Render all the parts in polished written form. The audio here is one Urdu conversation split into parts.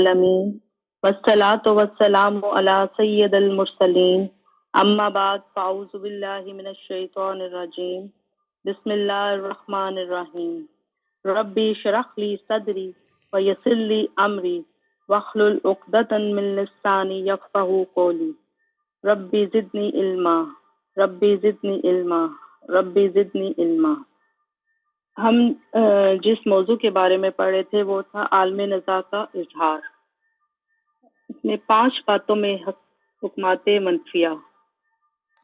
العالمین والصلاة والسلام علی سید المرسلین اما بعد فاعوذ باللہ من الشیطان الرجیم بسم اللہ الرحمن الرحیم ربی اشرح لی صدری ویسر لی امری واحلل عقدۃ من لسانی یفقہوا قولی ربی زدنی علما ربی زدنی علما ربی زدنی علما۔ ہم جس موضوع کے بارے میں پڑھ رہے تھے وہ تھا عالم نزاع کا اظہار۔ اس میں 5 باتوں میں حکمات منفیہ۔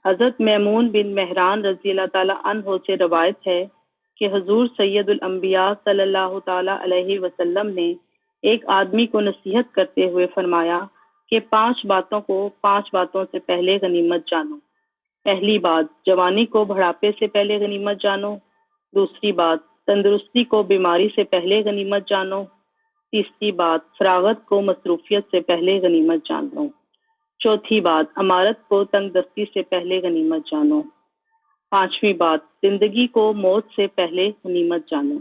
حضرت میمون بن مہران رضی اللہ تعالیٰ عنہ سے روایت ہے کہ حضور سید الانبیاء صلی اللہ تعالیٰ علیہ وسلم نے ایک آدمی کو نصیحت کرتے ہوئے فرمایا کہ 5 باتوں کو 5 باتوں سے پہلے غنیمت جانو۔ پہلی بات، جوانی کو بڑھاپے سے پہلے غنیمت جانو۔ دوسری بات، تندرستی کو بیماری سے پہلے غنیمت جانو۔ تیسری بات، فراغت کو مصروفیت سے پہلے غنیمت جانو۔ چوتھی بات، امارت کو تنگ دستی سے پہلے غنیمت جانو۔ 5ویں بات، زندگی کو موت سے پہلے غنیمت جانو۔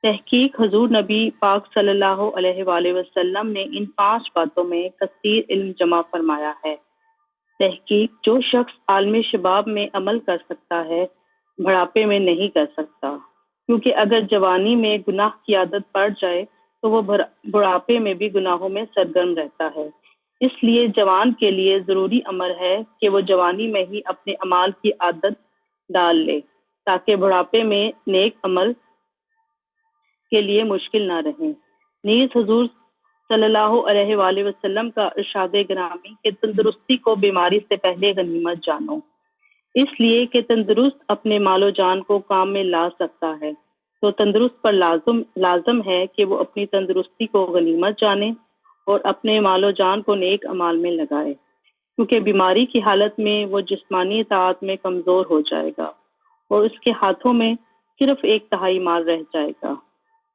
تحقیق حضور نبی پاک صلی اللہ علیہ وآلہ وسلم نے ان 5 باتوں میں کثیر علم جمع فرمایا ہے۔ تحقیق جو شخص عالم شباب میں عمل کر سکتا ہے بڑھاپے میں نہیں کر سکتا، کیونکہ اگر جوانی میں گناہ کی عادت پڑ جائے تو وہ بڑھاپے میں بھی گناہوں میں سرگرم رہتا ہے۔ اس لیے جوان کے لیے ضروری امر ہے کہ وہ جوانی میں ہی اپنے اعمال کی عادت ڈال لے تاکہ بڑھاپے میں نیک عمل کے لیے مشکل نہ رہے۔ نیز حضور صلی اللہ علیہ وآلہ وسلم کا ارشاد گرامی کہ تندرستی کو بیماری سے پہلے غنیمت جانو، اس لیے کہ تندرست اپنے مال و جان کو کام میں لا سکتا ہے، تو تندرست پر لازم ہے کہ وہ اپنی تندرستی کو غنیمت جانے اور اپنے مال و جان کو نیک اعمال میں لگائے، کیونکہ بیماری کی حالت میں وہ جسمانی اطاعت میں کمزور ہو جائے گا اور اس کے ہاتھوں میں صرف 1/3 مال رہ جائے گا۔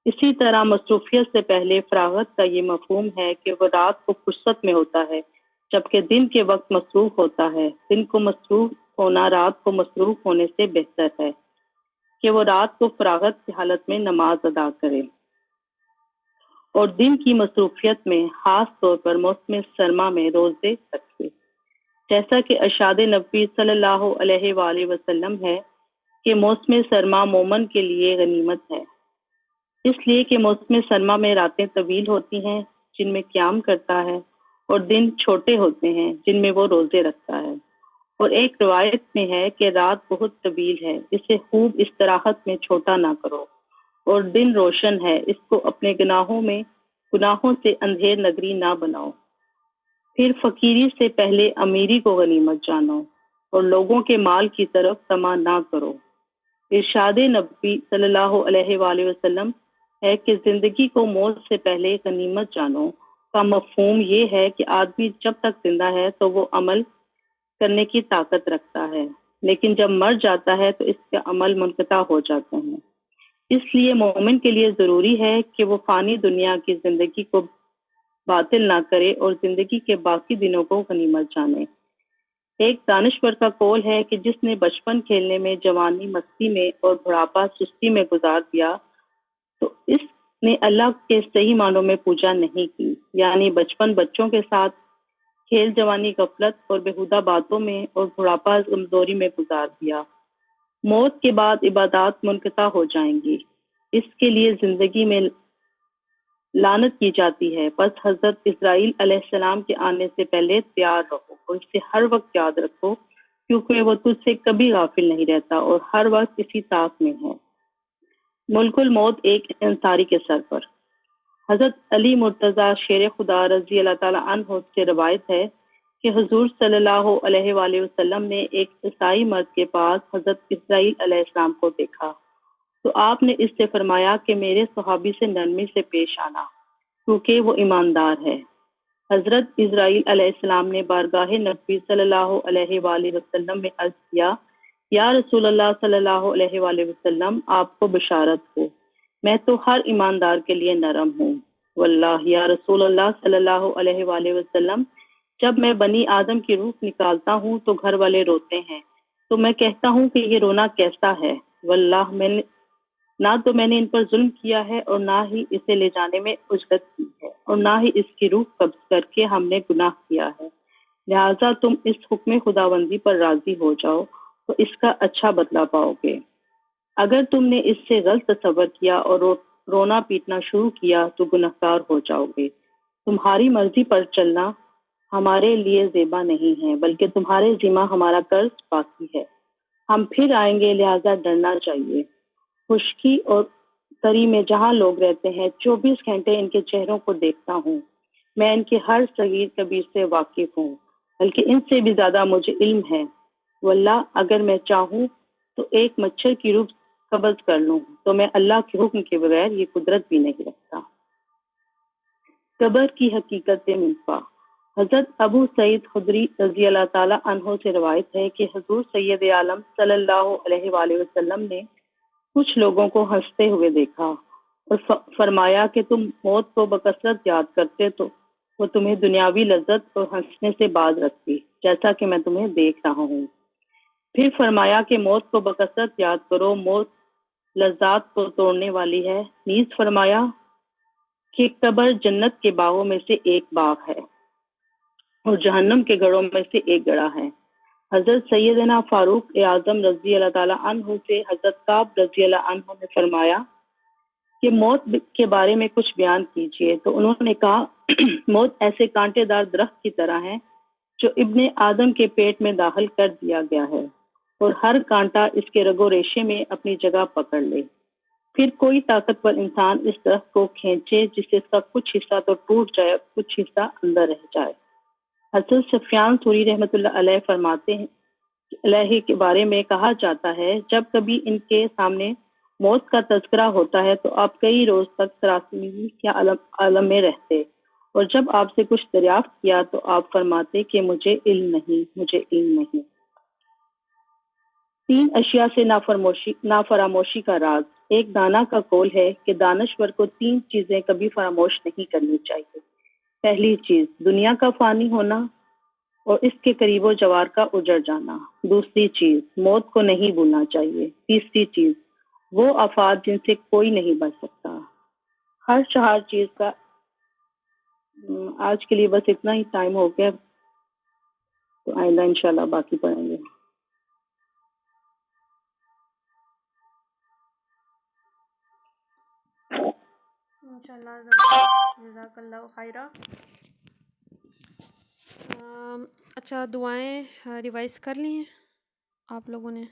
اسی طرح مصروفیت سے پہلے فراغت کا یہ مفہوم ہے کہ وہ رات کو فرصت میں ہوتا ہے جبکہ دن کے وقت مصروف ہوتا ہے۔ دن کو مصروف ہونا رات کو مصروف ہونے سے بہتر ہے کہ وہ رات کو فراغت کی حالت میں نماز ادا کرے اور دن کی مصروفیت میں خاص طور پر موسم سرما میں روزے رکھے، جیسا کہ ارشاد نبی صلی اللہ علیہ وآلہ وسلم ہے کہ موسم سرما مومن کے لیے غنیمت ہے، اس لیے کہ موسم سرما میں راتیں طویل ہوتی ہیں جن میں قیام کرتا ہے اور دن چھوٹے ہوتے ہیں جن میں وہ روزے رکھتا ہے، اور ایک روایت میں ہے کہ رات بہت طویل ہے، اسے خوب استراحت میں چھوٹا نہ کرو، اور دن روشن ہے، اس کو اپنے گناہوں سے اندھیر نگری نہ بناؤ۔ پھر فقیری سے پہلے امیری کو غنیمت جانو اور لوگوں کے مال کی طرف طمع نہ کرو۔ ارشاد نبی صلی اللہ علیہ وآلہ وسلم ہے کہ زندگی کو موت سے پہلے غنیمت جانو کا مفہوم یہ ہے کہ آدمی جب تک زندہ ہے تو وہ عمل کرنے کی طاقت رکھتا ہے، لیکن جب مر جاتا ہے تو اس کا عمل منقطع ہو جاتا ہے۔ اس لیے مومن کے لیے ضروری ہے کہ وہ فانی دنیا کی زندگی کو باطل نہ کرے اور زندگی کے باقی دنوں کو غنیمت جانے۔ ایک دانشور کا قول ہے کہ جس نے بچپن کھیلنے میں، جوانی مستی میں اور بڑھاپا سستی میں گزار دیا تو اس نے اللہ کے صحیح معنوں میں پوجا نہیں کی، یعنی بچپن بچوں کے ساتھ، کھیل جوانی غفلت اور بےہودہ باتوں میں اور بڑھاپا کمزوری میں گزار دیا۔ موت کے بعد عبادات منقطع ہو جائیں گی، اس کے لیے زندگی میں لعنت کی جاتی ہے۔ بس حضرت اسرائیل علیہ السلام کے آنے سے پہلے تیار رہو اور اسے ہر وقت یاد رکھو، کیونکہ وہ تجھ سے کبھی غافل نہیں رہتا اور ہر وقت اسی طاق میں ہے۔ ملک الموت ایک انصاری کے سر پر۔ حضرت علی مرتضیٰ شیر خدا رضی اللہ تعالیٰ عنہ سے روایت ہے کہ حضور صلی اللہ علیہ وآلہ وسلم نے ایک عیسائی مرد کے پاس حضرت اسرائیل علیہ السلام کو دیکھا تو آپ نے اس سے فرمایا کہ میرے صحابی سے نرمی سے پیش آنا، کیونکہ وہ ایماندار ہے۔ حضرت اسرائیل علیہ السلام نے بارگاہ نبی صلی اللہ علیہ وآلہ وسلم میں عرض کیا، یا رسول اللہ صلی اللہ علیہ وآلہ وسلم، آپ کو بشارت ہو، میں تو ہر ایماندار کے لیے نرم ہوں۔ واللہ یا رسول اللہ صلی اللہ علیہ وآلہ وسلم، جب میں بنی آدم کی روح نکالتا ہوں تو گھر والے روتے ہیں، تو میں کہتا ہوں کہ یہ رونا کیسا ہے؟ واللہ نہ تو میں نے ان پر ظلم کیا ہے اور نہ ہی اسے لے جانے میں اجرت کی ہے اور نہ ہی اس کی روح قبض کر کے ہم نے گناہ کیا ہے، لہٰذا تم اس حکم خداوندی پر راضی ہو جاؤ تو اس کا اچھا بدلہ پاؤ گے۔ اگر تم نے اس سے غلط تصور کیا اور رونا پیٹنا شروع کیا تو گنہگار ہو جاؤ گے۔ تمہاری مرضی پر چلنا ہمارے لیے زیبا نہیں ہے، بلکہ تمہارے ذمہ ہمارا قرض باقی ہے۔ ہم پھر آئیں گے، لہٰذا ڈرنا چاہیے۔ خشکی اور تری میں جہاں لوگ رہتے ہیں 24 گھنٹے ان کے چہروں کو دیکھتا ہوں، میں ان کے ہر صغیر کبیر سے واقف ہوں، بلکہ ان سے بھی زیادہ مجھے علم ہے۔ واللہ اگر میں چاہوں تو ایک مچھر کی روح قبض کر لوں تو میں اللہ کے حکم کے بغیر یہ قدرت بھی نہیں رکھتا۔ قبر کی حقیقت منفا۔ حضرت ابو سعید خدری رضی اللہ تعالیٰ عنہ سے روایت ہے کہ حضور سید عالم صلی اللہ علیہ وآلہ وسلم نے کچھ لوگوں کو ہنستے ہوئے دیکھا اور فرمایا کہ تم موت کو بکثرت یاد کرتے تو وہ تمہیں دنیاوی لذت اور ہنسنے سے باز رکھتی، جیسا کہ میں تمہیں دیکھ رہا ہوں۔ پھر فرمایا کہ موت کو بکثرت یاد کرو، موت لذات کو توڑنے والی ہے۔ نیز فرمایا کہ قبر جنت کے باغوں میں سے ایک باغ ہے اور جہنم کے گڑھوں میں سے ایک گڑھا ہے۔ حضرت سیدنا فاروق اعظم رضی اللہ تعالیٰ عنہ سے حضرت کعب رضی اللہ عنہ نے فرمایا کہ موت کے بارے میں کچھ بیان کیجیے، تو انہوں نے کہا موت ایسے کانٹے دار درخت کی طرح ہے جو ابن آدم کے پیٹ میں داخل کر دیا گیا ہے اور ہر کانٹا اس کے رگ و ریشے میں اپنی جگہ پکڑ لے، پھر کوئی طاقتور انسان اس درخت کو کھینچے جس سے اس کا کچھ حصہ تو ٹوٹ جائے، کچھ حصہ اندر رہ جائے۔ حضرت سفیان ثوری رحمۃ اللہ علیہ فرماتے ہیں علیہ کے بارے میں کہا جاتا ہے جب کبھی ان کے سامنے موت کا تذکرہ ہوتا ہے تو آپ کئی روز تک سراسیمی کے عالم میں رہتے، اور جب آپ سے کچھ دریافت کیا تو آپ فرماتے کہ مجھے علم نہیں۔ 3 اشیاء سے نافراموشی کا راز۔ ایک دانا کا قول ہے کہ دانشور کو 3 چیزیں کبھی فراموش نہیں کرنی چاہیے۔ پہلی چیز دنیا کا فانی ہونا اور اس کے قریب و جوار کا اجڑ جانا۔ دوسری چیز موت کو نہیں بھولنا چاہیے۔ تیسری چیز وہ آفات جن سے کوئی نہیں بچ سکتا۔ ہر 4 چیز کا آج کے لیے بس اتنا ہی ٹائم ہو گیا، تو آئندہ انشاءاللہ باقی پڑھیں گے۔ انشاءاللہ جزاک اللہ خیرہ۔ اچھا، دعائیں ریوائز کر لی ہیں آپ لوگوں نے؟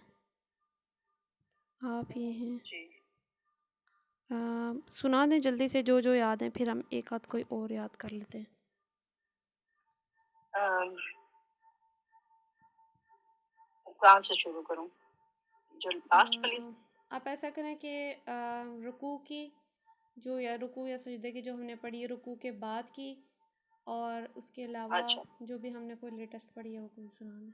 آپ یہ ہیں سنا دیں جلدی سے جو جو یاد ہیں، پھر ہم ایک آدھ کوئی اور یاد کر لیتے ہیں۔ کہاں سے شروع کروں؟ جو لاسٹ والی؟ آپ ایسا کریں کہ رکوع کی یا رکوع یا سجدے کی جو ہم نے پڑھی ہے رکوع کے بعد کی، اور اس کے علاوہ اچھا، جو بھی ہم نے کوئی لیٹسٹ پڑھی ہے وہ کوئی سنا دیں۔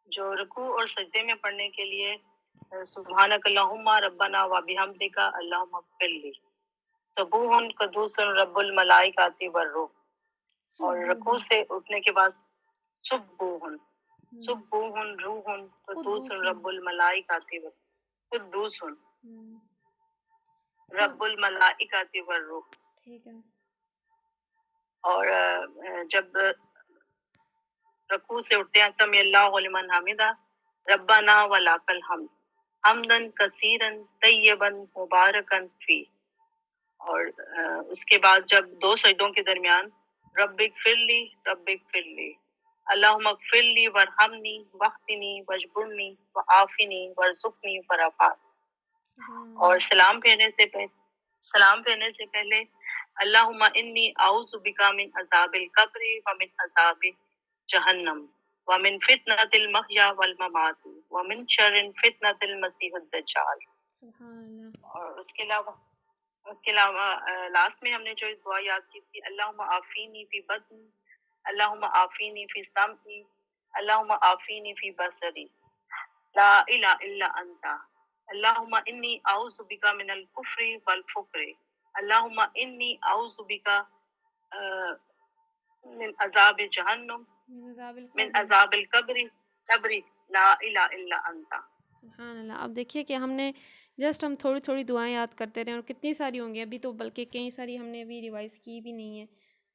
جو رکوع اور سجدے میں پڑھنے کے لیے سبحانک اللہم ربنا و بحمدک اللہم اغفر لی، سبوح قدوس رب الملائکۃ والروح، اور رکوع سے اٹھنے کے بعد سبوح روح قدوس رب الملائکۃ قدوس رب الملائکۃ والروح۔ ٹھیک ہے۔ اور جب رکوع سے اٹھتے ہیں سمی اللہ لمن حمدہ ربنا ولک الحمد حمدا کثیرا طیبا مبارکا فی، اور اس کے بعد جب 2 سجدوں کے درمیان رب اغفر لی اللہم اغفر لی ورحمنی واہدنی واجبرنی وعافنی وارزقنی فرافات، اور سلام پھیرنے سے پہلے اللہم انی اعوذ بک من عذاب القبر ومن عذاب جہنم ومن فتنۃ المحیا والممات ومن شر فتنۃ المسیح الدجال۔ سبحان اللہ۔ اور اس کے علاوہ لاسٹ میں ہم نے جو دعا یاد کی تھی، اللہم عافینی فی بدنی اللہم عافینی فی سمعی اللہم عافینی فی بصری لا الہ الا انت اللہم انی اعوذ بک من الکفر والفقر اللہم انی اعوذ بک من عذاب جہنم من عذاب القبر لا الہ الا انت۔ سبحان اللہ. اب دیکھیے کہ ہم نے جسٹ ہم تھوڑی تھوڑی دعائیں یاد کرتے رہے اور کتنی ساری ہوں گی ابھی تو، بلکہ کئی ساری ہم نے ابھی ریوائز کی بھی نہیں ہے.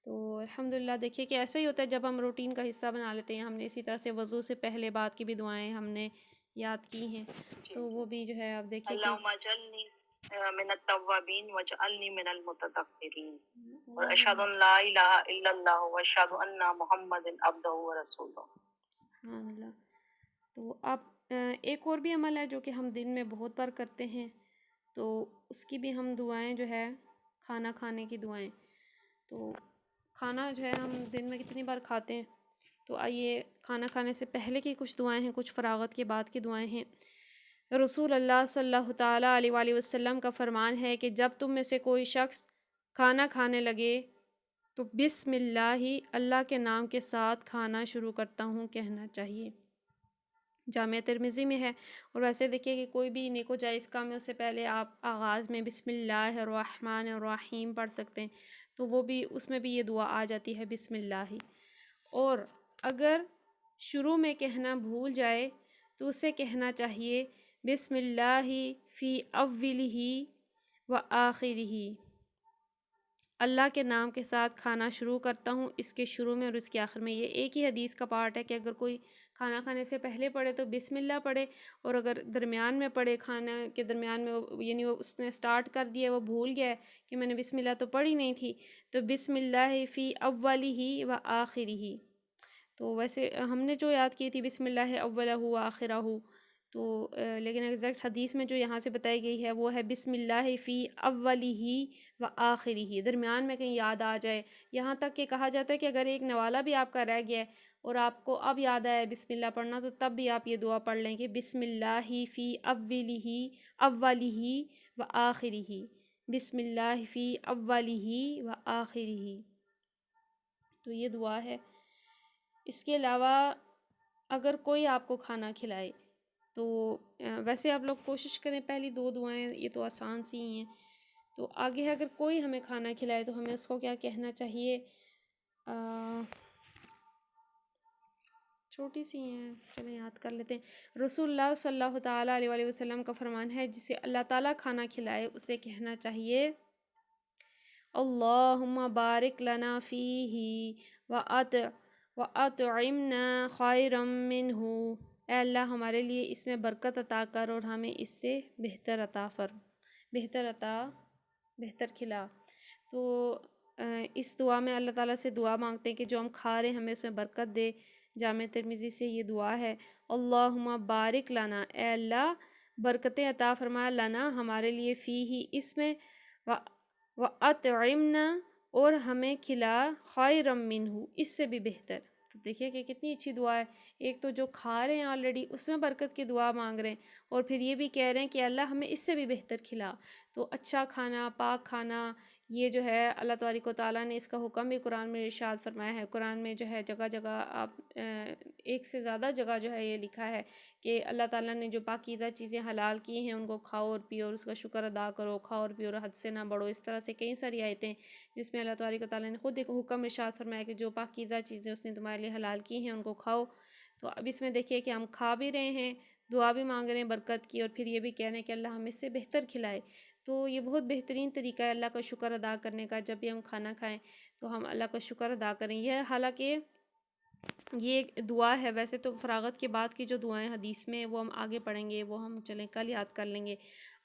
تو الحمدللہ دیکھیے کہ ایسا ہی ہوتا ہے جب ہم روٹین کا حصہ بنا لیتے ہیں. ہم نے اسی طرح سے وضو سے پہلے بعد کی بھی دعائیں ہم نے یاد کی ہیں، تو وہ بھی جو ہے اب دیکھیے کہ اللہم اجعلنی من التوابین واجعلنی من المتطہرین واشہد ان لا الہ الا اللہ واشہد ان محمد عبدہ ورسولہ. سبحان اللہ. تو اب ایک اور بھی عمل ہے جو کہ ہم دن میں بہت بار کرتے ہیں، تو اس کی بھی ہم دعائیں جو ہے کھانا کھانے کی دعائیں. تو کھانا جو ہے ہم دن میں کتنی بار کھاتے ہیں، تو آئیے کھانا کھانے سے پہلے کی کچھ دعائیں ہیں، کچھ فراغت کے بعد کی دعائیں ہیں. رسول اللہ صلی اللہ تعالیٰ علیہ وآلہ وسلم کا فرمان ہے کہ جب تم میں سے کوئی شخص کھانا کھانے لگے تو بسم اللہ ہی، اللہ کے نام کے ساتھ کھانا شروع کرتا ہوں کہنا چاہیے. جامعہ ترمذی میں ہے. اور ویسے دیکھیے کہ کوئی بھی نیک و جائز کام ہے اس سے پہلے آپ آغاز میں بسم اللہ الرحمن الرحیم پڑھ سکتے ہیں، تو وہ بھی اس میں بھی یہ دعا آ جاتی ہے بسم اللہ ہی. اور اگر شروع میں کہنا بھول جائے تو اسے کہنا چاہیے بسم اللہ فی اولہ و آخرہ. اللہ کے نام کے ساتھ کھانا شروع کرتا ہوں، اس کے شروع میں اور اس کے آخر میں. یہ ایک ہی حدیث کا پارٹ ہے کہ اگر کوئی کھانا کھانے سے پہلے پڑھے تو بسم اللہ پڑھے، اور اگر درمیان میں پڑھے، کھانا کے درمیان میں یعنی وہ اس نے سٹارٹ کر دیا، وہ بھول گیا ہے کہ میں نے بسم اللہ تو پڑھی نہیں تھی، تو بسم اللہ فی اولہ و آخرہ. تو ویسے ہم نے جو یاد کی تھی بسم اللہ اولہ و آخرہ، تو لیکن ایگزیکٹ حدیث میں جو یہاں سے بتائی گئی ہے وہ ہے بسم اللہ فی اولہ و آخرہ. درمیان میں کہیں یاد آ جائے، یہاں تک کہ کہا جاتا ہے کہ اگر ایک نوالہ بھی آپ کا رہ گیا ہے اور آپ کو اب یاد آیا بسم اللہ پڑھنا، تو تب بھی آپ یہ دعا پڑھ لیں کہ بسم اللہ فی اولہ و آخرہ. بسم اللہ فی اولہ و آخرہ. تو یہ دعا ہے. اس کے علاوہ اگر کوئی آپ کو کھانا کھلائے تو ویسے آپ لوگ کوشش کریں پہلی دو دعائیں یہ تو آسان سی ہی ہیں. تو آگے اگر کوئی ہمیں کھانا کھلائے تو ہمیں اس کو کیا کہنا چاہیے، چھوٹی سی ہیں، چلیں یاد کر لیتے ہیں. رسول اللہ صلی اللہ تعالیٰ علیہ وآلہ وسلم کا فرمان ہے جسے اللہ تعالیٰ کھانا کھلائے اسے کہنا چاہیے اللہم بارک لنا فیہ وَأَطْعِمْنَا خَيْرًا مِّنْهُ. اے اللہ ہمارے لیے اس میں برکت عطا کر اور ہمیں اس سے بہتر کھلا. تو اس دعا میں اللہ تعالیٰ سے دعا مانگتے ہیں کہ جو ہم کھا رہے ہیں ہمیں اس میں برکت دے. جامع ترمذی سے یہ دعا ہے اللہم بارک لنا، اے اللہ برکتیں عطا فرما لنا ہمارے لیے، فیہ اس میں، وَأَطْعِمْنَا اور ہمیں کھلا، خَيْرًا مِّنْهُ اس سے بھی بہتر. تو دیکھیے کہ کتنی اچھی دعا ہے. ایک تو جو کھا رہے ہیں آلریڈی اس میں برکت کی دعا مانگ رہے ہیں، اور پھر یہ بھی کہہ رہے ہیں کہ اللہ ہمیں اس سے بھی بہتر کھلا. تو اچھا کھانا، پاک کھانا، یہ جو ہے اللہ تبارک و تعالیٰ نے اس کا حکم بھی قرآن میں ارشاد فرمایا ہے. قرآن میں جو ہے جگہ جگہ آپ ایک سے زیادہ جگہ جو ہے یہ لکھا ہے کہ اللہ تعالیٰ نے جو پاکیزہ چیزیں حلال کی ہیں ان کو کھاؤ اور پیو اور اس کا شکر ادا کرو، کھاؤ اور پیو اور حد سے نہ بڑھو. اس طرح سے کئی ساری آیتیں جس میں اللہ تبارک و تعالیٰ نے خود ایک حکم ارشاد فرمایا کہ جو پاکیزہ چیزیں اس نے تمہارے لیے حلال کی ہیں ان کو کھاؤ. تو اب اس میں دیکھیے کہ ہم کھا بھی رہے ہیں، دعا بھی مانگ رہے ہیں برکت کی، اور پھر یہ بھی کہہ رہے ہیں کہ اللہ ہمیں اس سے بہتر کھلائے. تو یہ بہت بہترین طریقہ ہے اللہ کا شکر ادا کرنے کا. جب بھی ہم کھانا کھائیں تو ہم اللہ کا شکر ادا کریں. یہ حالانکہ یہ ایک دعا ہے، ویسے تو فراغت کے بعد کی جو دعائیں حدیث میں وہ ہم آگے پڑھیں گے، وہ ہم چلیں کل یاد کر لیں گے.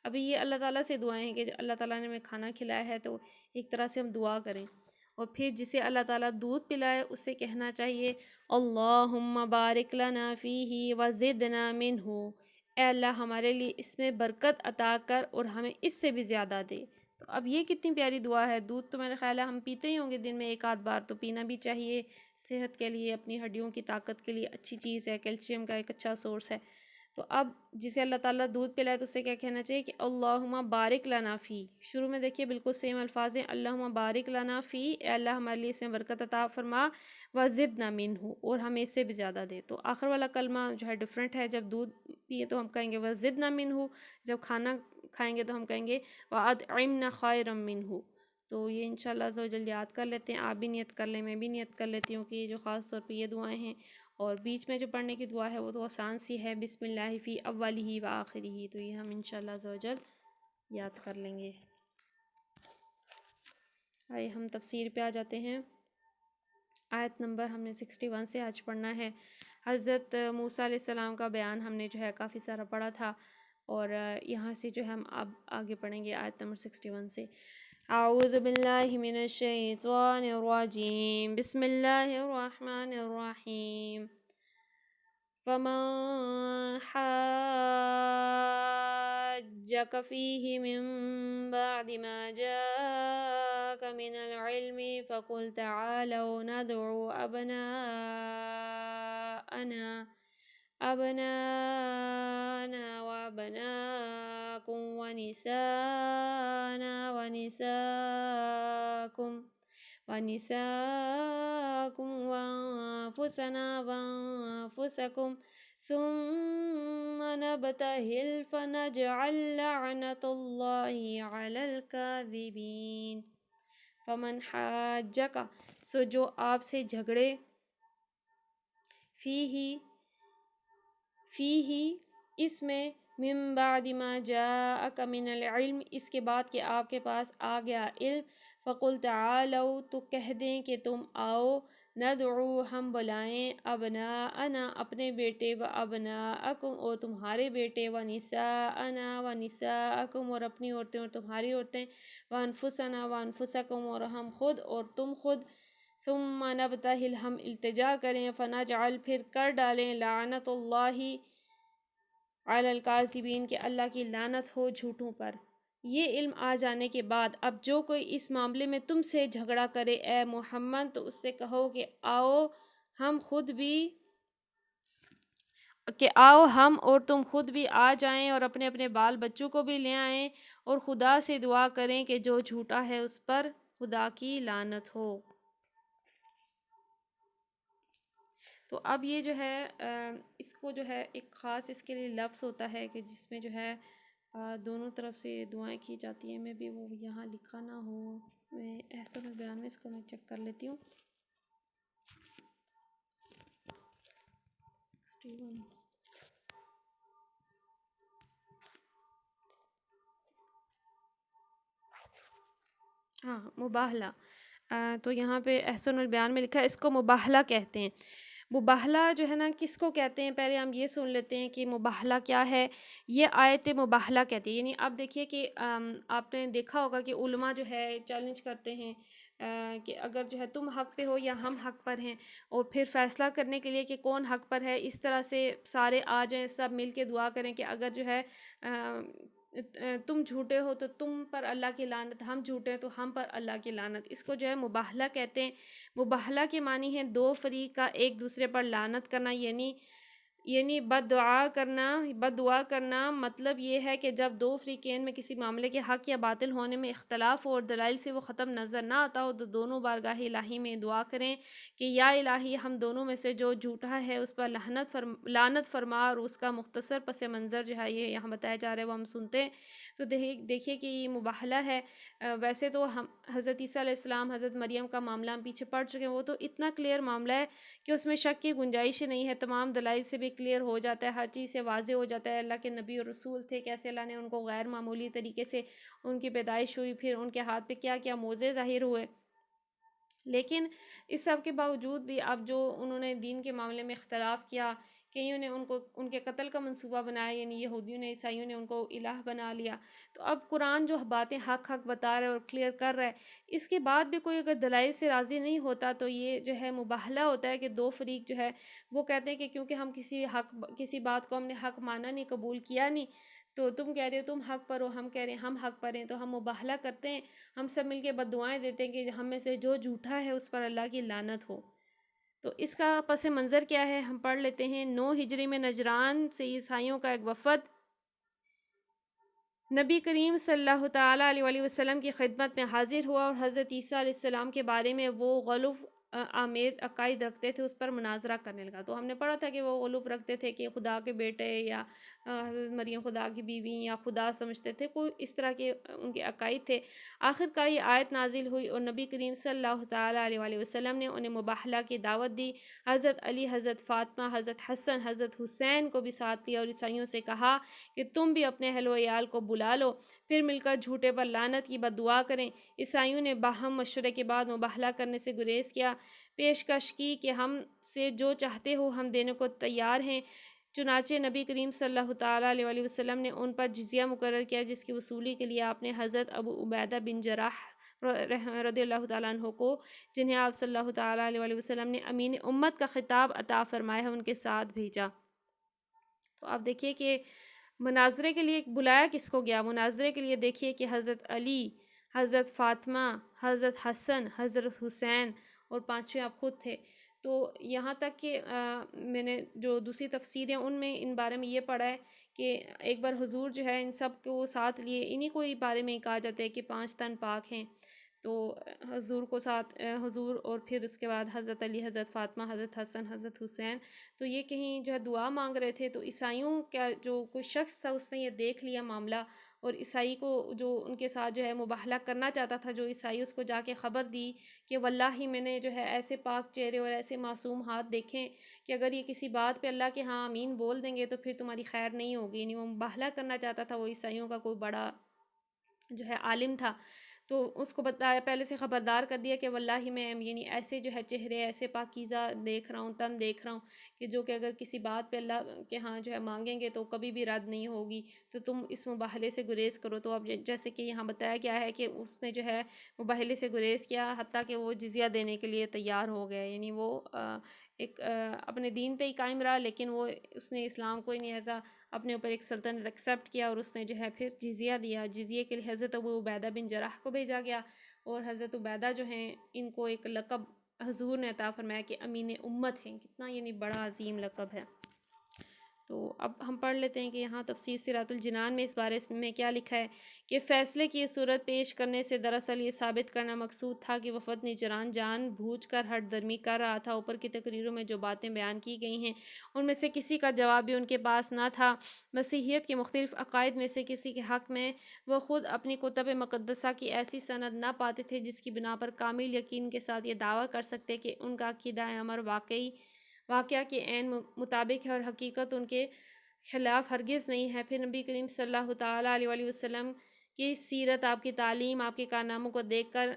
ابھی یہ اللہ تعالیٰ سے دعائیں ہیں کہ اللہ تعالیٰ نے ہمیں کھانا کھلایا ہے تو ایک طرح سے ہم دعا کریں. اور پھر جسے اللہ تعالیٰ دودھ پلائے اسے کہنا چاہیے اللہم بارک لنا فیہ وزدنا منہ. اے اللہ ہمارے لیے اس میں برکت عطا کر اور ہمیں اس سے بھی زیادہ دے. تو اب یہ کتنی پیاری دعا ہے. دودھ تو میرا خیال ہے ہم پیتے ہی ہوں گے دن میں ایک آدھ بار، تو پینا بھی چاہیے، صحت کے لیے، اپنی ہڈیوں کی طاقت کے لیے اچھی چیز ہے، کیلشیم کا ایک اچھا سورس ہے. تو اب جسے اللہ تعالیٰ دودھ پلائے تو اسے کیا کہنا چاہیے کہ اللہم بارک لنا فی. شروع میں دیکھیے بالکل سیم الفاظ ہیں اللہم بارک لنا فی، اے اللہ ہمارے لیے اس میں برکت عطا فرما، وزدنا منہ اور ہمیں اس سے بھی زیادہ دے. تو آخر والا کلمہ جو ہے ڈفرینٹ ہے. جب دودھ پیے تو ہم کہیں گے وزدنا منہ، جب کھانا کھائیں گے تو ہم کہیں گے وَأَطْعِمْنَا خَيْرًا مِّنْهُ. تو یہ انشاءاللہ عز و جل یاد کر لیتے ہیں. آپ بھی نیت کر لیں، میں بھی نیت کر لیتی ہوں کہ یہ جو خاص طور پہ یہ دعائیں ہیں اور بیچ میں جو پڑھنے کی دعا ہے وہ تو آسان سی ہے، بسم اللہ فی اولہ و آخرہ، تو یہ ہم انشاءاللہ عز و جل یاد کر لیں گے۔ آئے ہم تفسیر پہ آ جاتے ہیں۔ آیت نمبر ہم نے 61 سے آج پڑھنا ہے۔ حضرت موسیٰ علیہ السلام کا بیان ہم نے جو ہے کافی سارا پڑھا تھا، اور یہاں سے جو ہے ہم اب آگے پڑھیں گے آیت نمبر 61 سے۔ اعوذ باللہ من الشیطان الرجیم، بسم اللہ الرحمن الرحیم۔ فمن حاجك فيه من بعد ما جاءك من العلم فقل تعالوا ندعو أبناءنا وأبناءكم ونساءنا ونساءكم وأنفسنا وأنفسكم ثم نبتهل فنجعل لعنة الله على الكاذبين۔ فمن حاجک، سو جو آپ سے جھگڑے، فیہ اس میں، من بعد ما جاءک من العلم اس کے بعد کہ آپ کے پاس آ گیا علم، فقل تعالوا تو کہہ دیں کہ تم آؤ، ندعو ہم بلائیں، ابناءنا اپنے بیٹے، و ابناءکم اور تمہارے بیٹے، و نساءنا و نساءکم اور اپنی عورتیں اور تمہاری عورتیں، و انفسنا و انفسکم اور ہم خود اور تم خود، ثم نبتہل ہم التجا کریں، فنجعل پھر کر ڈالیں، لعنت اللہ علی الکاذبین کہ اللہ کی لعنت ہو جھوٹوں پر۔ یہ علم آ جانے کے بعد اب جو کوئی اس معاملے میں تم سے جھگڑا کرے اے محمد، تو اس سے کہو کہ آؤ ہم اور تم خود بھی آ جائیں اور اپنے اپنے بال بچوں کو بھی لے آئیں، اور خدا سے دعا کریں کہ جو جھوٹا ہے اس پر خدا کی لعنت ہو۔ تو اب یہ جو ہے اس کو جو ہے ایک خاص اس کے لیے لفظ ہوتا ہے کہ جس میں جو ہے دونوں طرف سے دعائیں کی جاتی ہیں، میں بھی وہ یہاں لکھا نہ ہو، میں احسن البیان میں اس کو میں چیک کر لیتی ہوں۔ 61 ہاں، مباہلہ، تو یہاں پہ احسن البیان میں لکھا ہے اس کو مباہلہ کہتے ہیں۔ مباہلہ جو ہے نا کس کو کہتے ہیں، پہلے ہم یہ سن لیتے ہیں کہ مباہلہ کیا ہے۔ یہ آیت مباہلہ کہتی ہے، یعنی اب دیکھیے کہ آپ نے دیکھا ہوگا کہ علماء جو ہے چیلنج کرتے ہیں کہ اگر جو ہے تم حق پہ ہو یا ہم حق پر ہیں، اور پھر فیصلہ کرنے کے لیے کہ کون حق پر ہے، اس طرح سے سارے آ جائیں، سب مل کے دعا کریں کہ اگر جو ہے تم جھوٹے ہو تو تم پر اللہ کی لعنت، ہم جھوٹے ہیں تو ہم پر اللہ کی لعنت۔ اس کو جو ہے مباہلہ کہتے ہیں۔ مباہلہ کے معنی ہے دو فریق کا ایک دوسرے پر لعنت کرنا، یعنی بد دعا کرنا۔ مطلب یہ ہے کہ جب دو فریقین میں کسی معاملے کے حق یا باطل ہونے میں اختلاف ہو اور دلائل سے وہ ختم نظر نہ آتا ہو، تو دونوں بارگاہ الہی میں دعا کریں کہ یا الہی ہم دونوں میں سے جو جھوٹا ہے اس پر لعنت فرما، اور اس کا مختصر پس منظر جو ہے یہ یہاں بتایا جا رہا ہے وہ ہم سنتے ہیں۔ تو دیکھیے کہ یہ مباہلہ ہے۔ ویسے تو ہم حضرت عیسیٰ علیہ السلام، حضرت مریم کا معاملہ ہم پیچھے پڑھ چکے ہیں، وہ تو اتنا کلیئر معاملہ ہے کہ اس میں شک کی گنجائش نہیں ہے، تمام دلائل سے بھی کلیئر ہو جاتا ہے، ہر چیز سے واضح ہو جاتا ہے۔ اللہ کے نبی اور رسول تھے، کیسے اللہ نے ان کو غیر معمولی طریقے سے ان کی پیدائش ہوئی، پھر ان کے ہاتھ پہ کیا کیا معجزے ظاہر ہوئے۔ لیکن اس سب کے باوجود بھی اب جو انہوں نے دین کے معاملے میں اختلاف کیا، کئیوں نے ان کے قتل کا منصوبہ بنایا، یعنی یہودیوں نے، عیسائیوں نے ان کو الہ بنا لیا۔ تو اب قرآن جو باتیں حق بتا رہا ہے اور کلیئر کر رہا ہے، اس کے بعد بھی کوئی اگر دلائل سے راضی نہیں ہوتا تو یہ جو ہے مباہلہ ہوتا ہے کہ دو فریق جو ہے وہ کہتے ہیں کہ کیونکہ ہم کسی بات کو ہم نے حق مانا نہیں، قبول کیا نہیں، تو تم کہہ رہے ہو تم حق پر ہو، ہم کہہ رہے ہیں ہم حق پر ہیں، تو ہم مباہلہ کرتے ہیں، ہم سب مل کے بد دعائیں دیتے ہیں کہ ہم میں سے جو جھوٹا ہے اس پر اللہ کی لعنت ہو۔ تو اس کا پس منظر کیا ہے ہم پڑھ لیتے ہیں۔ 9 ہجری میں نجران سے عیسائیوں کا ایک وفد نبی کریم صلی اللہ تعالیٰ علیہ وآلہ وسلم کی خدمت میں حاضر ہوا، اور حضرت عیسیٰ علیہ السلام کے بارے میں وہ غلو آمیز عقائد رکھتے تھے، اس پر مناظرہ کرنے لگا۔ تو ہم نے پڑھا تھا کہ وہ غلو رکھتے تھے کہ خدا کے بیٹے یا حضرت مریم خدا کی بیوی یا خدا سمجھتے تھے، کوئی اس طرح کے ان کے عقائد تھے۔ آخر کا یہ آیت نازل ہوئی اور نبی کریم صلی اللہ تعالیٰ علیہ وآلہ وسلم نے انہیں مباہلہ کی دعوت دی۔ حضرت علی، حضرت فاطمہ، حضرت حسن، حضرت حسین کو بھی ساتھ لیا اور عیسائیوں سے کہا کہ تم بھی اپنے اہل و عیال کو بلا لو، پھر مل کر جھوٹے پر لعنت کی بد دعا کریں۔ عیسائیوں نے باہم مشورے کے بعد مباہلہ کرنے سے گریز کیا، پیشکش کی کہ ہم سے جو چاہتے ہو ہم دینے کو تیار ہیں۔ چنانچہ نبی کریم صلی اللہ تعالیٰ علیہ وآلہ وسلم نے ان پر جزیہ مقرر کیا، جس کی وصولی کے لیے آپ نے حضرت ابو عبیدہ بن جراح رضی اللہ تعالیٰ عنہ کو، جنہیں آپ صلی اللہ تعالیٰ علیہ وآلہ وسلم نے امین امت کا خطاب عطا فرمایا ہے، ان کے ساتھ بھیجا۔ تو آپ دیکھیے کہ مناظرے کے لیے بلایا کس کو گیا؟ مناظرے کے لیے دیکھیے کہ حضرت علی، حضرت فاطمہ، حضرت حسن، حضرت حسین اور پانچویں آپ خود تھے۔ تو یہاں تک کہ میں نے جو دوسری تفسیریں ان میں ان بارے میں یہ پڑھا ہے کہ ایک بار حضور جو ہے ان سب کو ساتھ لیے، انہی کو ہی بارے میں کہا جاتا ہے کہ 5 تن پاک ہیں، تو حضور کو ساتھ حضور اور پھر اس کے بعد حضرت علی، حضرت فاطمہ، حضرت حسن، حضرت حسین، تو یہ کہیں جو ہے دعا مانگ رہے تھے۔ تو عیسائیوں کا جو کوئی شخص تھا اس نے یہ دیکھ لیا معاملہ، اور عیسائی کو جو ان کے ساتھ جو ہے مباہلہ کرنا چاہتا تھا، جو عیسائی اس کو جا کے خبر دی کہ واللہ میں نے جو ہے ایسے پاک چہرے اور ایسے معصوم ہاتھ دیکھیں کہ اگر یہ کسی بات پہ اللہ کے ہاں آمین بول دیں گے تو پھر تمہاری خیر نہیں ہوگی، یعنی وہ مباہلہ کرنا چاہتا تھا، وہ عیسائیوں کا کوئی بڑا جو ہے عالم تھا، تو اس کو بتایا، پہلے سے خبردار کر دیا کہ واللہ میں یعنی ایسے جو ہے چہرے، ایسے پاکیزہ دیکھ رہا ہوں، تن دیکھ رہا ہوں کہ جو کہ اگر کسی بات پہ اللہ کے ہاں جو ہے مانگیں گے تو کبھی بھی رد نہیں ہوگی، تو تم اس مباہلے سے گریز کرو۔ تو اب جیسے کہ یہاں بتایا گیا ہے کہ اس نے جو ہے مباہلے سے گریز کیا، حتیٰ کہ وہ جزیہ دینے کے لیے تیار ہو گیا، یعنی وہ ایک اپنے دین پہ ہی قائم رہا، لیکن وہ اس نے اسلام کو ہی نہیں ایسا اپنے اوپر ایک سلطنت ایکسیپٹ کیا، اور اس نے جو ہے پھر جزیہ دیا۔ جزیے کے لیے حضرت ابو عبیدہ بن جراح کو بھیجا گیا، اور حضرت عبیدہ جو ہیں ان کو ایک لقب حضور نے عطا فرمایا کہ امین امت ہیں، کتنا یعنی بڑا عظیم لقب ہے۔ تو اب ہم پڑھ لیتے ہیں کہ یہاں تفسیر صراط الجنان میں اس بارے میں کیا لکھا ہے کہ فیصلے کی صورت پیش کرنے سے دراصل یہ ثابت کرنا مقصود تھا کہ وفد نجران جان بوجھ کر ہٹ درمی کر رہا تھا۔ اوپر کی تقریروں میں جو باتیں بیان کی گئی ہیں ان میں سے کسی کا جواب بھی ان کے پاس نہ تھا۔ مسیحیت کے مختلف عقائد میں سے کسی کے حق میں وہ خود اپنی کتب مقدسہ کی ایسی سند نہ پاتے تھے جس کی بنا پر کامل یقین کے ساتھ یہ دعویٰ کر سکتے کہ ان کا عقیدہ امر واقعہ کے عین مطابق ہے اور حقیقت ان کے خلاف ہرگز نہیں ہے۔ پھر نبی کریم صلی اللہ تعالیٰ علیہ وآلہ وسلم کی سیرت، آپ کی تعلیم، آپ کے کارناموں کو دیکھ کر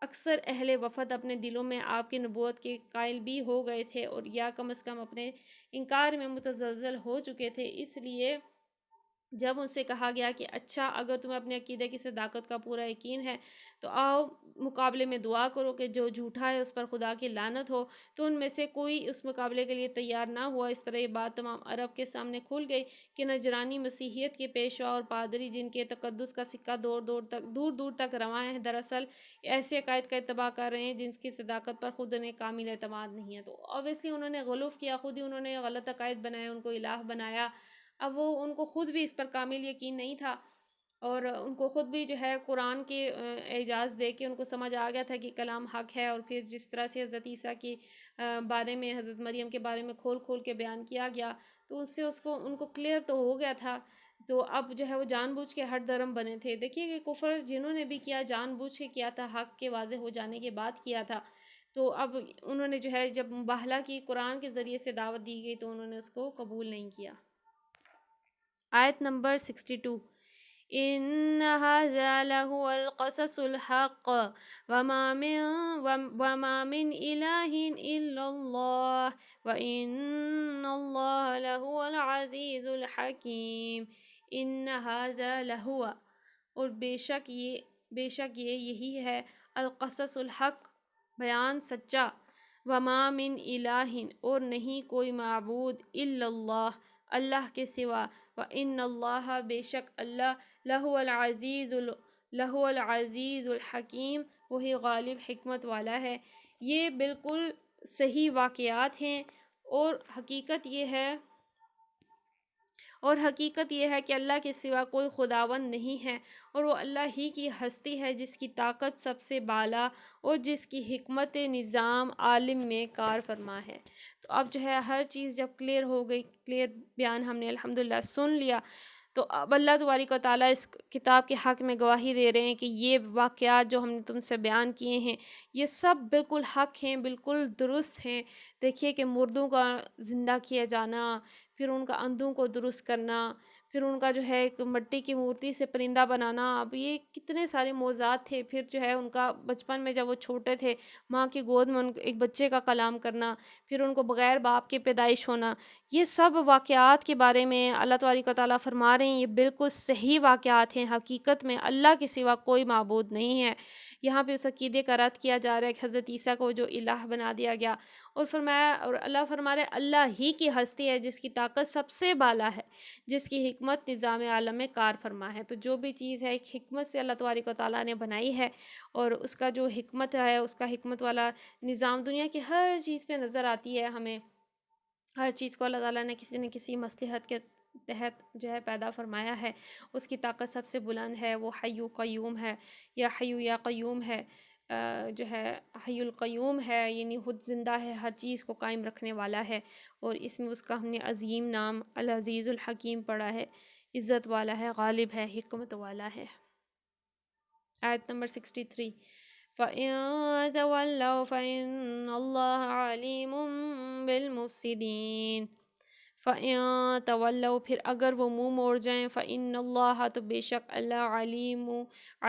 اکثر اہل وفد اپنے دلوں میں آپ کی نبوت کے قائل بھی ہو گئے تھے، اور یا کم از کم اپنے انکار میں متزلزل ہو چکے تھے۔ اس لیے جب ان سے کہا گیا کہ اچھا اگر تمہیں اپنے عقیدے کی صداقت کا پورا یقین ہے تو آؤ مقابلے میں دعا کرو کہ جو جھوٹا ہے اس پر خدا کی لعنت ہو، تو ان میں سے کوئی اس مقابلے کے لیے تیار نہ ہوا۔ اس طرح یہ بات تمام عرب کے سامنے کھل گئی کہ نجرانی مسیحیت کے پیشوا اور پادری جن کے تقدس کا سکہ دور دور تک رواں ہے، دراصل ایسے عقائد کا اتباع کر رہے ہیں جن کی صداقت پر خود انہیں کامل اعتماد نہیں ہے۔ تو اوبیسلی انہوں نے غلوف کیا، خود ہی انہوں نے غلط عقائد بنائے، ان کو الہ بنایا۔ اب وہ ان کو خود بھی اس پر کامل یقین نہیں تھا، اور ان کو خود بھی جو ہے قرآن کے اعجاز دے کے ان کو سمجھ آ گیا تھا کہ کلام حق ہے، اور پھر جس طرح سے حضرت عیسیٰ کے بارے میں، حضرت مریم کے بارے میں کھول کھول کے بیان کیا گیا، تو اس سے ان کو کلیئر تو ہو گیا تھا۔ تو اب جو ہے وہ جان بوجھ کے ہٹ درم بنے تھے۔ دیکھیے کہ کفر جنہوں نے بھی کیا جان بوجھ کے کیا تھا، حق کے واضح ہو جانے کے بعد کیا تھا، تو اب انہوں نے جو ہے جب مباہلہ کی قرآن کے ذریعے سے دعوت دی گئی تو انہوں نے اس کو قبول نہیں کیا۔ آیت نمبر 62، إن هذا لهو القصص الحق وما من إله إلا الله وإن الله لهو العزيز الحكيم۔ إن هذا لهو، اور بے شک یہ یہی ہے، القصص الحق، بیان سچا، وما من الہ، اور نہیں کوئی معبود، الا اللہ، اللہ کے سوا، وَإِنَّ اللَّهَ، بے شک اللہ، لَهُوَ الْعَزِيزُ الْحَكِيمُ، وہی غالب حکمت والا ہے۔ یہ بالکل صحیح واقعات ہیں، اور حقیقت یہ ہے اور حقیقت یہ ہے کہ اللہ کے سوا کوئی خداوند نہیں ہے، اور وہ اللہ ہی کی ہستی ہے جس کی طاقت سب سے بالا اور جس کی حکمت نظام عالم میں کار فرما ہے۔ تو اب جو ہے ہر چیز جب کلیئر ہو گئی، کلیئر بیان ہم نے الحمدللہ سن لیا، تو اب اللہ تبارک و تعالیٰ اس کتاب کے حق میں گواہی دے رہے ہیں کہ یہ واقعات جو ہم نے تم سے بیان کیے ہیں یہ سب بالکل حق ہیں، بالکل درست ہیں۔ دیکھیے کہ مردوں کا زندہ کیا جانا، پھر ان کا اندھوں کو درست کرنا، پھر ان کا جو ہے ایک مٹی کی مورتی سے پرندہ بنانا، اب یہ کتنے سارے معجزات تھے۔ پھر جو ہے ان کا بچپن میں جب وہ چھوٹے تھے ماں کی گود میں ایک بچے کا کلام کرنا، پھر ان کو بغیر باپ کے پیدائش ہونا، یہ سب واقعات کے بارے میں اللہ تبارک و تعالیٰ فرما رہے ہیں یہ بالکل صحیح واقعات ہیں۔ حقیقت میں اللہ کے سوا کوئی معبود نہیں ہے۔ یہاں پہ اس عقیدے کا رد کیا جا رہا ہے کہ حضرت عیسیٰ کو جو الہ بنا دیا گیا، اور فرمایا، اور اللہ فرما رہے اللہ ہی کی ہستی ہے جس کی طاقت سب سے بالا ہے، جس کی حکمت نظام عالم میں کار فرما ہے۔ تو جو بھی چیز ہے ایک حکمت سے اللہ تبارک و تعالیٰ نے بنائی ہے، اور اس کا جو حکمت ہے، اس کا حکمت والا نظام دنیا کی ہر چیز پہ نظر آتی ہے ہمیں۔ ہر چیز کو اللہ تعالیٰ نے کسی نہ کسی مصلحت کے تحت جو ہے پیدا فرمایا ہے۔ اس کی طاقت سب سے بلند ہے، وہ حی و قیوم ہے، یا حی یا قیوم ہے، جو ہے حی القیوم ہے، یعنی خود زندہ ہے، ہر چیز کو قائم رکھنے والا ہے۔ اور اس میں اس کا ہم نے عظیم نام العزیز الحکیم پڑھا ہے، عزت والا ہے، غالب ہے، حکمت والا ہے۔ آیت نمبر 63، فَإِن تَوَلَّوْا فَإِنَّ اللَّهَ عَلِيمٌ بِالْمُفْسِدِينَ۔ فَإِن تَوَلَّوْا، پھر اگر وہ منہ موڑ جائیں، فَإِنَّ اللَّهَ، تو بے شک اللہ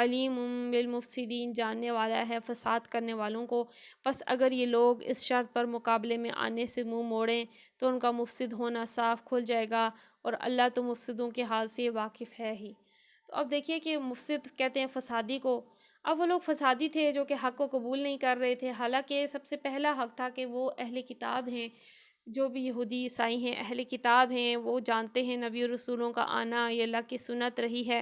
علیم بالمفسدین، جاننے والا ہے فساد کرنے والوں کو۔ پس اگر یہ لوگ اس شرط پر مقابلے میں آنے سے منہ موڑیں تو ان کا مفسد ہونا صاف کھل جائے گا، اور اللہ تو مفسدوں کے حال سے واقف ہے ہی۔ تو اب دیکھیے کہ مفسد کہتے ہیں فسادی کو، اب وہ لوگ فسادی تھے جو کہ حق کو قبول نہیں کر رہے تھے، حالانکہ سب سے پہلا حق تھا کہ وہ اہل کتاب ہیں، جو بھی یہودی عیسائی ہیں اہل کتاب ہیں، وہ جانتے ہیں نبی و رسولوں کا آنا یہ اللہ کی سنت رہی ہے،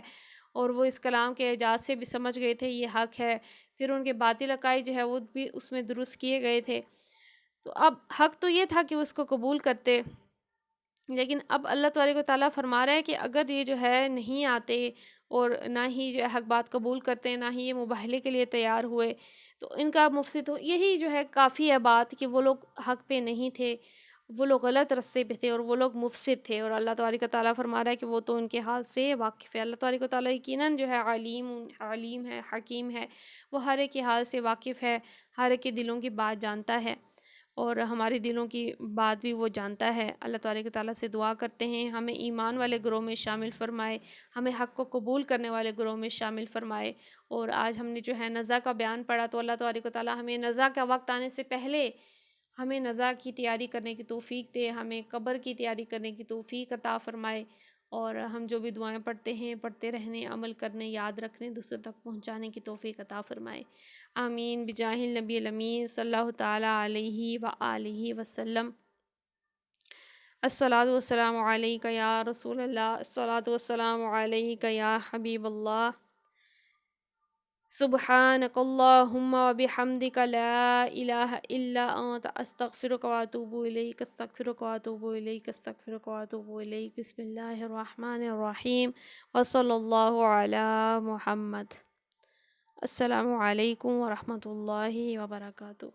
اور وہ اس کلام کے اعجاز سے بھی سمجھ گئے تھے یہ حق ہے، پھر ان کے باطل عقائد جو ہے وہ بھی اس میں درست کیے گئے تھے۔ تو اب حق تو یہ تھا کہ وہ اس کو قبول کرتے، لیکن اب اللہ تبارک و تعالیٰ فرما رہا ہے کہ اگر یہ جو ہے نہیں آتے اور نہ ہی جو ہے حق بات قبول کرتے، نہ ہی یہ مباہلے کے لیے تیار ہوئے، تو ان کا مفسد یہی جو ہے کافی ہے بات کہ وہ لوگ حق پہ نہیں تھے، وہ لوگ غلط رستے پہ تھے، اور وہ لوگ مفسد تھے، اور اللہ تبارک و تعالیٰ فرما رہا ہے کہ وہ تو ان کے حال سے واقف ہے۔ اللہ تبارک و تعالیٰ یقیناً جو ہے علیم ہے، حکیم ہے، وہ ہر ایک کے حال سے واقف ہے، ہر ایک کے دلوں کی بات جانتا ہے، اور ہمارے دلوں کی بات بھی وہ جانتا ہے۔ اللہ تبارک و تعالیٰ سے دعا کرتے ہیں ہمیں ایمان والے گروہ میں شامل فرمائے، ہمیں حق کو قبول کرنے والے گروہ میں شامل فرمائے۔ اور آج ہم نے جو ہے نزا کا بیان پڑھا، تو اللہ تبارک و تعالیٰ ہمیں نزا کا وقت آنے سے پہلے ہمیں نزا کی تیاری کرنے کی توفیق دے، ہمیں قبر کی تیاری کرنے کی توفیق عطا فرمائے، اور ہم جو بھی دعائیں پڑھتے ہیں پڑھتے رہنے، عمل کرنے، یاد رکھنے، دوسروں تک پہنچانے کی توفیق عطا فرمائے۔ آمین بجاہ النبی الامین صلی اللہ تعالیٰ علیہ وآلہ وسلم۔ الصلاۃ والسلام علیک یا رسول اللہ، الصلاۃ والسلام علیک یا حبیب اللہ۔ سبحانک اللہم وبحمدک لا الہ الا انت، استغفرک واتوب الیک، استغفرک واتوب الیک، استغفرک واتوب الیک۔ بسم اللہ الرحمن الرحیم، وصلی اللہ علی محمد۔ السلام علیکم ورحمۃ اللہ وبرکاتہ۔